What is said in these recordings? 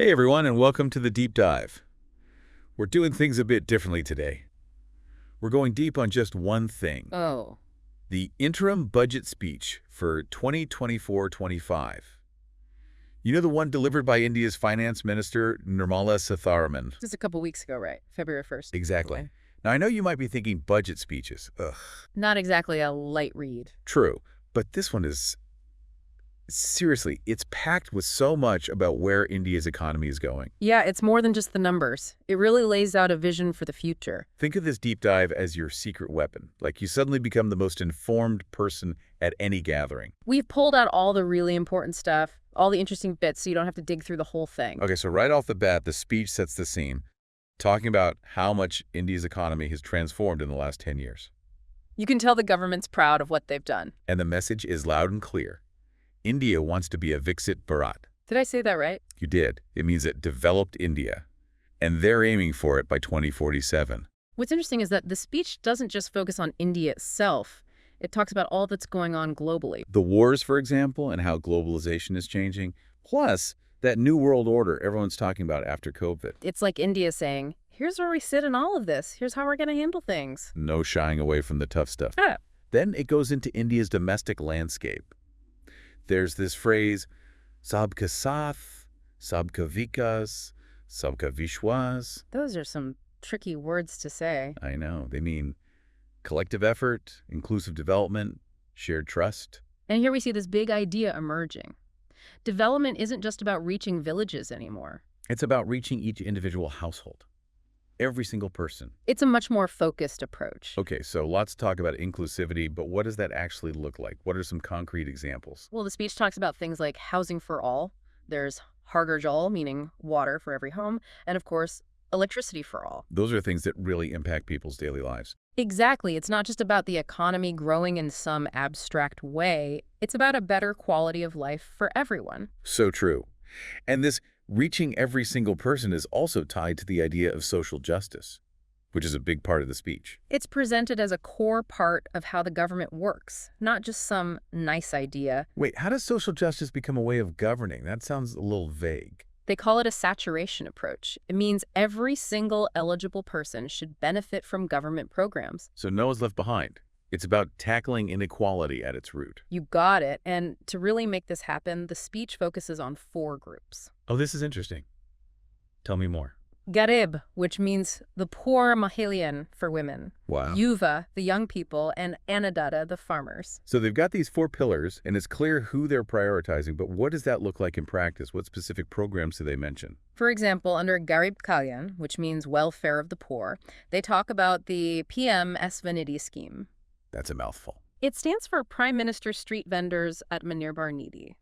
Hey everyone, and welcome to the Deep Dive. We're doing things a bit differently today. We're going deep on just one thing, Oh, the interim budget speech for 2024-25. You know, the one delivered by India's Finance Minister, Nirmala Sitharaman. just a couple weeks ago, right? February 1st. Exactly. Okay. Now, I know you might be thinking budget speeches. Ugh, Not exactly a light read. true. But this one is, seriously, it's packed with so much about where India's economy is going. Yeah, it's more than just the numbers. It really lays out a vision for the future. Think of this deep dive as your secret weapon. Like you suddenly become the most informed person at any gathering. We've pulled out all the really important stuff, all the interesting bits, so you don't have to dig through the whole thing. Okay, so right off the bat, the speech sets the scene, talking about how much India's economy has transformed in the last 10 years. You can tell the government's proud of what they've done. And the message is loud and clear. India wants to be a Viksit Bharat. Did I say that right? You did. It means a developed India. And they're aiming for it by 2047. What's interesting is that the speech doesn't just focus on India itself. It talks about all that's going on globally. The wars, for example, and how globalization is changing, plus that new world order everyone's talking about after COVID. It's like India saying, here's where we sit in all of this. Here's how we're going to handle things. No shying away from the tough stuff. Ah. Then it goes into India's domestic landscape. There's this phrase, Sabka Saath, Sabka Vikas, Sabka Vishwas. Those are some tricky words to say. I know. They mean collective effort, inclusive development, shared trust. And here we see this big idea emerging. Development isn't just about reaching villages anymore. It's about reaching each individual household, every single person. It's a much more focused approach. Okay, so lots to talk about inclusivity, but what does that actually look like? What are some concrete examples? Well, the speech talks about things like housing for all. There's Harghar Jal, meaning water for every home, and of course, electricity for all. Those are things that really impact people's daily lives. Exactly. It's not just about the economy growing in some abstract way. It's about a better quality of life for everyone. So true. And this reaching every single person is also tied to the idea of social justice, which is a big part of the speech. It's presented as a core part of how the government works, not just some nice idea. Wait, how does social justice become a way of governing? That sounds a little vague. They call it a saturation approach. It means every single eligible person should benefit from government programs. So no one's left behind. It's about tackling inequality at its root. You got it. And to really make this happen, the speech focuses on 4 groups. Oh, this is interesting. Tell me more. Garib, which means the poor Mahilian for women. Wow. Yuva, the young people, and Annadata, the farmers. So they've got these 4 pillars, and it's clear who they're prioritizing, but what does that look like in practice? What specific programs do they mention? For example, under Garib Kalyan, which means welfare of the poor, they talk about the PM Svanidhi scheme. That's a mouthful. It stands for Prime Minister Street Vendors at Manirbhar Nidhi.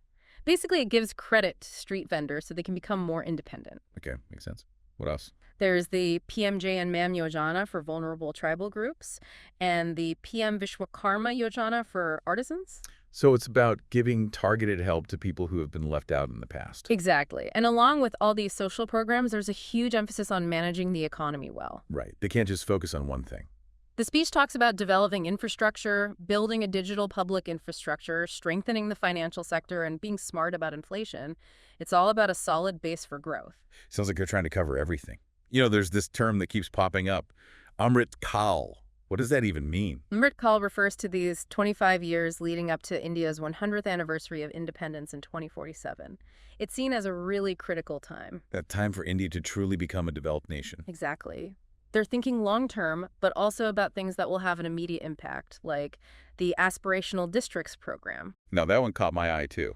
Basically, it gives credit to street vendors so they can become more independent. Okay, makes sense. What else? There's the PMJ and MAM Yojana for vulnerable tribal groups, and the PM Vishwakarma Yojana for artisans. So it's about giving targeted help to people who have been left out in the past. Exactly. And along with all these social programs, there's a huge emphasis on managing the economy well. Right. They can't just focus on one thing. The speech talks about developing infrastructure, building a digital public infrastructure, strengthening the financial sector, and being smart about inflation. It's all about a solid base for growth. Sounds like they're trying to cover everything. You know, there's this term that keeps popping up, Amrit Kal. What does that even mean? Amrit Kal refers to these 25 years leading up to India's 100th anniversary of independence in 2047. It's seen as a really critical time. That time for India to truly become a developed nation. Exactly. They're thinking long-term, but also about things that will have an immediate impact, like the Aspirational Districts program. Now, that one caught my eye, too.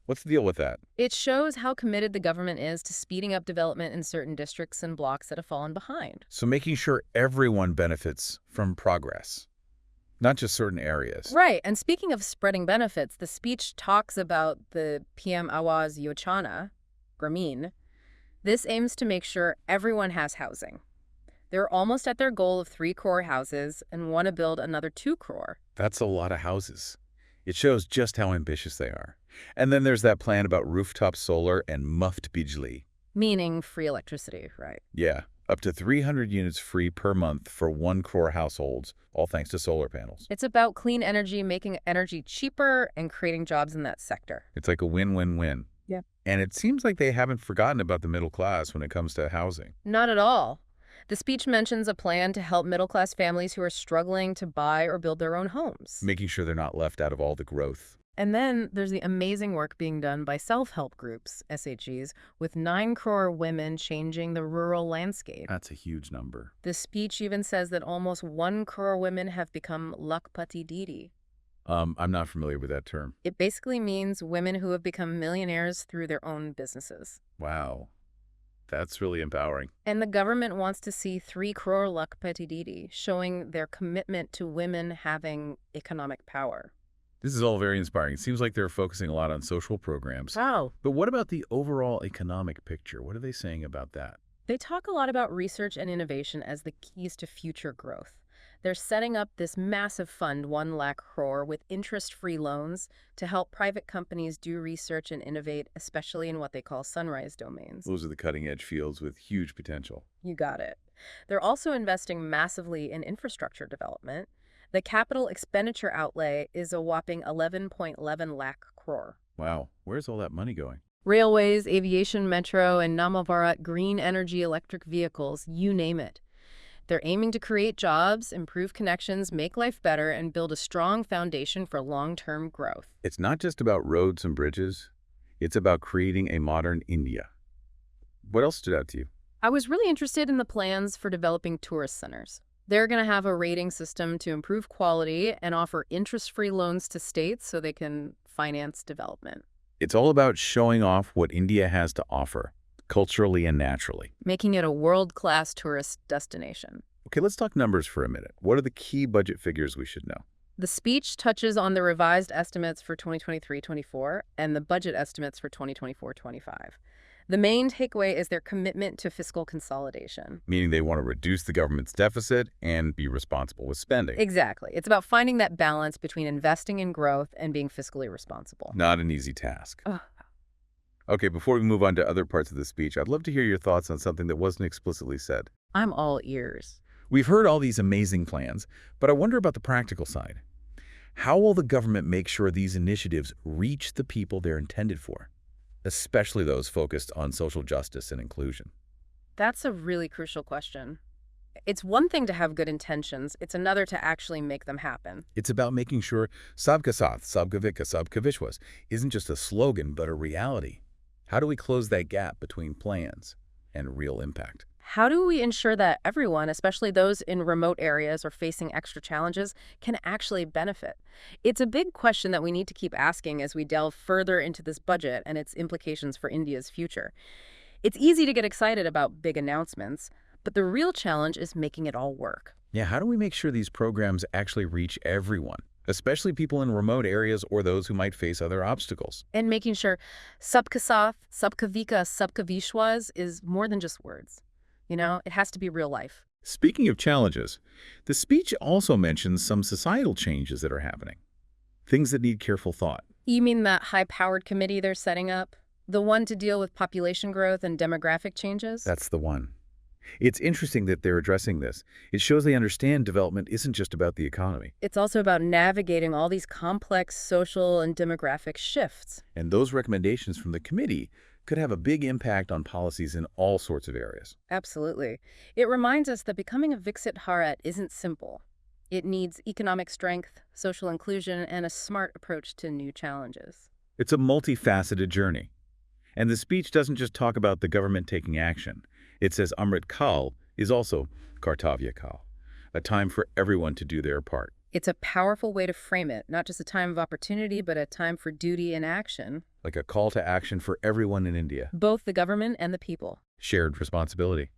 What's the deal with that? It shows how committed the government is to speeding up development in certain districts and blocks that have fallen behind. So making sure everyone benefits from progress, not just certain areas. Right. And speaking of spreading benefits, the speech talks about the PM Awaz Yojana, Grameen. This aims to make sure everyone has housing. They're almost at their goal of 3 crore houses and want to build another 2 crore. That's a lot of houses. It shows just how ambitious they are. And then there's that plan about rooftop solar and muft bijli. Meaning free electricity, right? Yeah, up to 300 units free per month for 1 crore households, all thanks to solar panels. It's about clean energy, making energy cheaper and creating jobs in that sector. It's like a win-win-win. Yeah. And it seems like they haven't forgotten about the middle class when it comes to housing. Not at all. The speech mentions a plan to help middle-class families who are struggling to buy or build their own homes. Making sure they're not left out of all the growth. And then there's the amazing work being done by self-help groups, SHGs, with 9 crore women changing the rural landscape. That's a huge number. The speech even says that almost 1 crore women have become lakpati didi. I'm not familiar with that term. It basically means women who have become millionaires through their own businesses. Wow. That's really empowering. And the government wants to see 3 crore lakpati didi, showing their commitment to women having economic power. This is all very inspiring. It seems like they're focusing a lot on social programs. Wow. But what about the overall economic picture? What are they saying about that? They talk a lot about research and innovation as the keys to future growth. They're setting up this massive fund, 1 lakh crore, with interest-free loans to help private companies do research and innovate, especially in what they call sunrise domains. Those are the cutting-edge fields with huge potential. You got it. They're also investing massively in infrastructure development. The capital expenditure outlay is a whopping 11.11 lakh crore. Wow. Where's all that money going? Railways, aviation, metro, and Namavarat, green energy, electric vehicles, you name it. They're aiming to create jobs, improve connections, make life better, and build a strong foundation for long-term growth. It's not just about roads and bridges. It's about creating a modern India. What else stood out to you? I was really interested in the plans for developing tourist centers. They're going to have a rating system to improve quality and offer interest-free loans to states so they can finance development. It's all about showing off what India has to offer, culturally and naturally. Making it a world-class tourist destination. Okay, let's talk numbers for a minute. What are the key budget figures we should know? The speech touches on the revised estimates for 2023-24 and the budget estimates for 2024-25. The main takeaway is their commitment to fiscal consolidation. Meaning they want to reduce the government's deficit and be responsible with spending. Exactly. It's about finding that balance between investing in growth and being fiscally responsible. Not an easy task. Ugh. Okay, before we move on to other parts of the speech, I'd love to hear your thoughts on something that wasn't explicitly said. I'm all ears. We've heard all these amazing plans, but I wonder about the practical side. How will the government make sure these initiatives reach the people they're intended for, especially those focused on social justice and inclusion? That's a really crucial question. It's one thing to have good intentions. It's another to actually make them happen. It's about making sure Sabka Saath, Sabka Vikas, Sabka Vishwas isn't just a slogan, but a reality. How do we close that gap between plans and real impact? How do we ensure that everyone, especially those in remote areas or facing extra challenges, can actually benefit? It's a big question that we need to keep asking as we delve further into this budget and its implications for India's future. It's easy to get excited about big announcements, but the real challenge is making it all work. Yeah, how do we make sure these programs actually reach everyone, especially people in remote areas or those who might face other obstacles? And making sure Sabka Saath, Sabka Vikas, Sabka Vishwas is more than just words. You know, it has to be real life. Speaking of challenges, the speech also mentions some societal changes that are happening, things that need careful thought. You mean that high-powered committee they're setting up? The one to deal with population growth and demographic changes? That's the one. It's interesting that they're addressing this. It shows they understand development isn't just about the economy. It's also about navigating all these complex social and demographic shifts. And those recommendations from the committee could have a big impact on policies in all sorts of areas. Absolutely. It reminds us that becoming a Viksit Bharat isn't simple. It needs economic strength, social inclusion, and a smart approach to new challenges. It's a multifaceted journey. And the speech doesn't just talk about the government taking action. It says Amrit Kal is also Kartavya Kal, a time for everyone to do their part. It's a powerful way to frame it, not just a time of opportunity, but a time for duty and action. Like a call to action for everyone in India. Both the government and the people. Shared responsibility.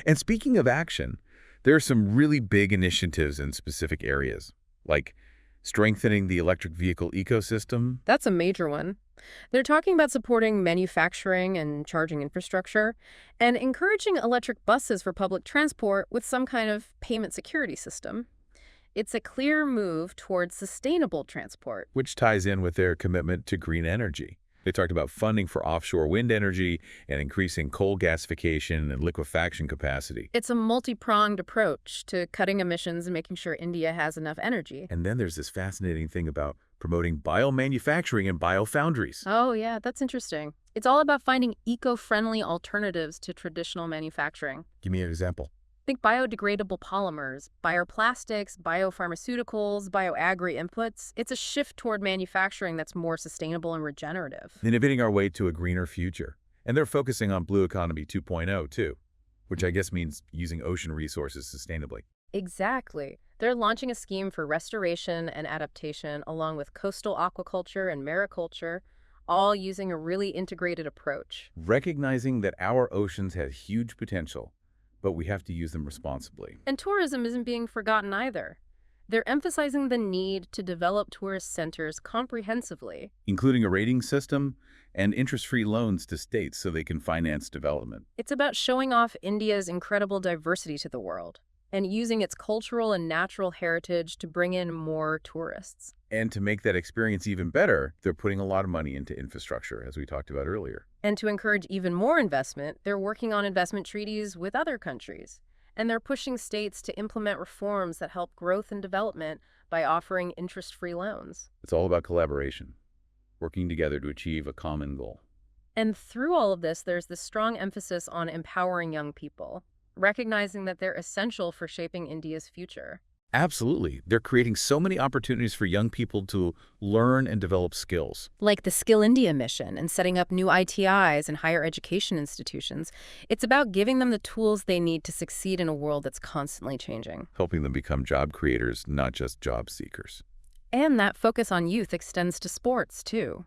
And speaking of action, there are some really big initiatives in specific areas, like strengthening the electric vehicle ecosystem. That's a major one. They're talking about supporting manufacturing and charging infrastructure and encouraging electric buses for public transport with some kind of payment security system. It's a clear move towards sustainable transport. Which ties in with their commitment to green energy. They talked about funding for offshore wind energy and increasing coal gasification and liquefaction capacity. It's a multi-pronged approach to cutting emissions and making sure India has enough energy. And then there's this fascinating thing about promoting biomanufacturing and biofoundries. Oh, yeah, that's interesting. It's all about finding eco-friendly alternatives to traditional manufacturing. Give me an example. Think biodegradable polymers, bioplastics, biopharmaceuticals, bioagri inputs. It's a shift toward manufacturing that's more sustainable and regenerative. Innovating our way to a greener future. And they're focusing on Blue Economy 2.0 too, which I guess means using ocean resources sustainably. Exactly. They're launching a scheme for restoration and adaptation along with coastal aquaculture and mariculture, all using a really integrated approach. Recognizing that our oceans have huge potential, but we have to use them responsibly. And tourism isn't being forgotten either. They're emphasizing the need to develop tourist centers comprehensively. Including a rating system and interest-free loans to states so they can finance development. It's about showing off India's incredible diversity to the world and using its cultural and natural heritage to bring in more tourists. And to make that experience even better, they're putting a lot of money into infrastructure, as we talked about earlier. And to encourage even more investment, they're working on investment treaties with other countries. And they're pushing states to implement reforms that help growth and development by offering interest-free loans. It's all about collaboration, working together to achieve a common goal. And through all of this, there's this strong emphasis on empowering young people, recognizing that they're essential for shaping India's future. Absolutely. They're creating so many opportunities for young people to learn and develop skills. Like the Skill India mission and setting up new ITIs and higher education institutions, it's about giving them the tools they need to succeed in a world that's constantly changing. Helping them become job creators, not just job seekers. And that focus on youth extends to sports, too.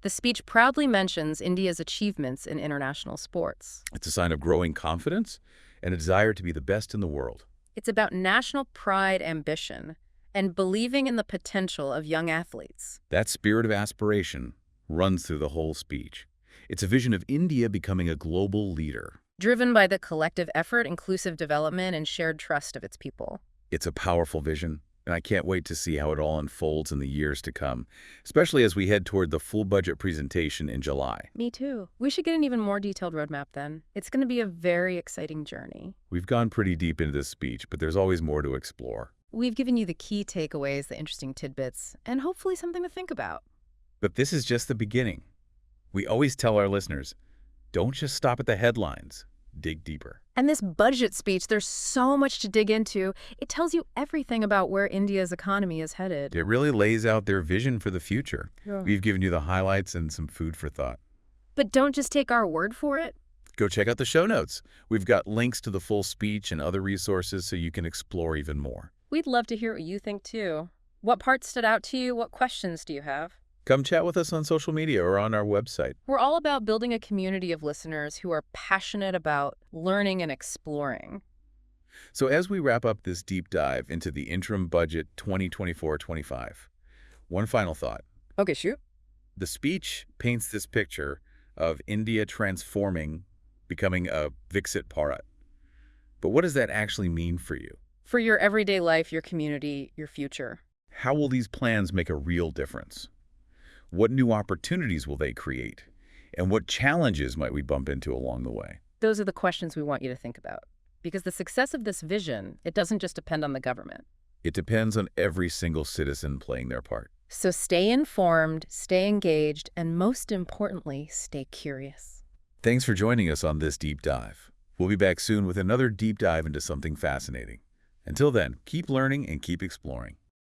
The speech proudly mentions India's achievements in international sports. It's a sign of growing confidence and a desire to be the best in the world. It's about national pride, ambition, and believing in the potential of young athletes. That spirit of aspiration runs through the whole speech. It's a vision of India becoming a global leader. Driven by the collective effort, inclusive development, and shared trust of its people. It's a powerful vision, and I can't wait to see how it all unfolds in the years to come, especially as we head toward the full budget presentation in July. Me too. We should get an even more detailed roadmap then. It's going to be a very exciting journey. We've gone pretty deep into this speech, but there's always more to explore. We've given you the key takeaways, the interesting tidbits, and hopefully something to think about. But this is just the beginning. We always tell our listeners, don't just stop at the headlines. Dig deeper. And this budget speech, there's so much to dig into. It tells you everything about where India's economy is headed. It really lays out their vision for the future. Yeah. We've given you the highlights and some food for thought. But don't just take our word for it. Go check out the show notes. We've got links to the full speech and other resources so you can explore even more. We'd love to hear what you think, too. What parts stood out to you? What questions do you have? Come chat with us on social media or on our website. We're all about building a community of listeners who are passionate about learning and exploring. So as we wrap up this deep dive into the interim budget 2024-25, one final thought. Okay, shoot. The speech paints this picture of India transforming, becoming a Viksit Bharat. But what does that actually mean for you? For your everyday life, your community, your future. How will these plans make a real difference? What new opportunities will they create? And what challenges might we bump into along the way? Those are the questions we want you to think about. Because the success of this vision, it doesn't just depend on the government. It depends on every single citizen playing their part. So stay informed, stay engaged, and most importantly, stay curious. Thanks for joining us on this deep dive. We'll be back soon with another deep dive into something fascinating. Until then, keep learning and keep exploring.